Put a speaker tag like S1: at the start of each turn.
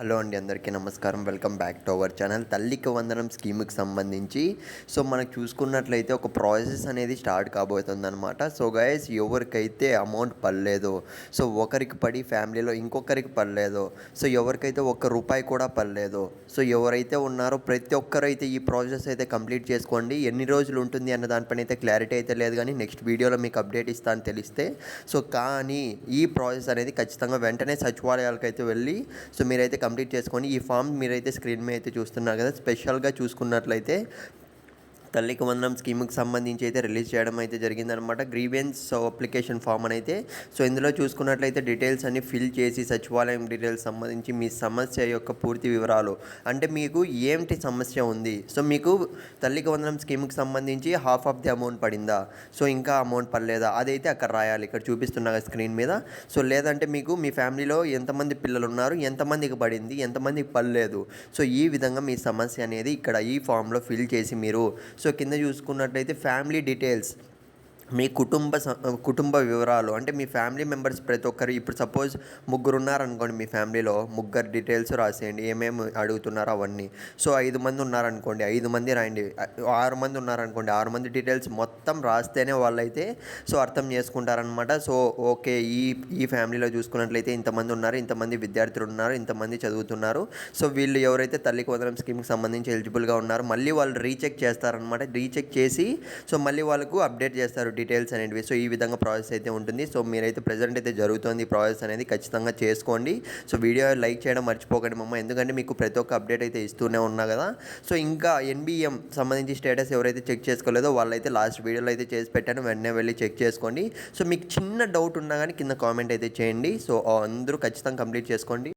S1: Hello అండి, అందరికీ నమస్కారం. Welcome back to our channel. తల్లికి వందనం స్కీమ్కి సంబంధించి మనకు చూసుకున్నట్లయితే ఒక ప్రాసెస్ అనేది స్టార్ట్ కాబోతుందన్నమాట. సో గైస్, ఎవరికైతే అమౌంట్ పడలేదో, ఒకరికి పడి ఫ్యామిలీలో ఇంకొకరికి పడలేదో, ఎవరికైతే ఒక్క రూపాయి కూడా పడలేదో, ఎవరైతే ఉన్నారో ప్రతి ఒక్కరైతే ఈ ప్రాసెస్ అయితే కంప్లీట్ చేసుకోండి. ఎన్ని రోజులు ఉంటుంది అన్న దానిపైన అయితే క్లారిటీ అయితే లేదు, కానీ నెక్స్ట్ వీడియోలో మీకు అప్డేట్ ఇస్తా అని తెలిస్తే కానీ ఈ ప్రాసెస్ అనేది ఖచ్చితంగా వెంటనే సచివాలయాలకు అయితే వెళ్ళి మీరైతే కంప్లీట్ చేసుకొని ఈ ఫామ్ మీరైతే స్క్రీన్ మీద అయితే చూస్తున్నారు కదా. స్పెషల్గా చూసుకున్నట్లయితే తల్లికి వందనం స్కీమ్కి సంబంధించి అయితే రిలీజ్ చేయడం అయితే జరిగిందనమాట. గ్రీవెన్స్ అప్లికేషన్ ఫామ్ అని అయితే ఇందులో చూసుకున్నట్లయితే డీటెయిల్స్ అన్ని ఫిల్ చేసి సచివాలయం డీటెయిల్స్ సంబంధించి మీ సమస్య యొక్క పూర్తి వివరాలు, అంటే మీకు ఏంటి సమస్య ఉంది, మీకు తల్లికి వందనం స్కీమ్కి సంబంధించి హాఫ్ ఆఫ్ ది అమౌంట్ పడిందా, ఇంకా అమౌంట్ పడలేదా, అదైతే అక్కడ రాయాలి, ఇక్కడ చూపిస్తున్నా స్క్రీన్ మీద. లేదంటే మీకు మీ ఫ్యామిలీలో ఎంతమంది పిల్లలు ఉన్నారు, ఎంతమందికి పడింది, ఎంతమందికి పడలేదు, ఈ విధంగా మీ సమస్య అనేది ఇక్కడ ఈ ఫామ్లో ఫిల్ చేసి మీరు కింద చూసుకున్నట్లయితే ఫ్యామిలీ డీటెయిల్స్, మీ కుటుంబ వివరాలు, అంటే మీ ఫ్యామిలీ మెంబర్స్ ప్రతి ఒక్కరు, ఇప్పుడు సపోజ్ ముగ్గురు ఉన్నారనుకోండి, మీ ఫ్యామిలీలో ముగ్గురు డీటెయిల్స్ రాసేయండి, ఏమేమి అడుగుతున్నారో అవన్నీ. 5 మంది ఉన్నారనుకోండి, 5 మంది రాయండి. 6 మంది ఉన్నారనుకోండి, 6 మంది డీటెయిల్స్ మొత్తం రాస్తేనే వాళ్ళైతే అర్థం చేసుకుంటారనమాట. ఓకే, ఈ ఫ్యామిలీలో చూసుకున్నట్లయితే ఇంతమంది ఉన్నారు, ఇంతమంది విద్యార్థులు ఉన్నారు, ఇంతమంది చదువుతున్నారు, వీళ్ళు ఎవరైతే తల్లికి వందనం స్కీమ్కి సంబంధించి ఎలిజిబుల్గా ఉన్నారో మళ్ళీ వాళ్ళు రీచెక్ చేస్తారనమాట. రీచెక్ చేసి మళ్ళీ వాళ్ళకు అప్డేట్ చేస్తారు డీటెయిల్స్ అనేవి. ఈ విధంగా ప్రాసెస్ అయితే ఉంటుంది. మీరైతే ప్రజెంట్ అయితే జరుగుతుంది ప్రాసెస్ అనేది, ఖచ్చితంగా చేసుకోండి. వీడియో లైక్ చేయడం మర్చిపోకండి ఎందుకంటే మీకు ప్రతి ఒక్క అప్డేట్ అయితే ఇస్తూనే ఉన్నా కదా. ఇంకా ఎన్బిఎం సంబంధించి స్టేటస్ ఎవరైతే చెక్ చేసుకోలేదో వాళ్ళైతే లాస్ట్ వీడియోలో అయితే చేసి పెట్టాను, వెంటనే వెళ్ళి చెక్ చేసుకోండి. మీకు చిన్న డౌట్ ఉన్నా కానీ కింద కామెంట్ అయితే చేయండి. అందరూ ఖచ్చితంగా కంప్లీట్ చేసుకోండి.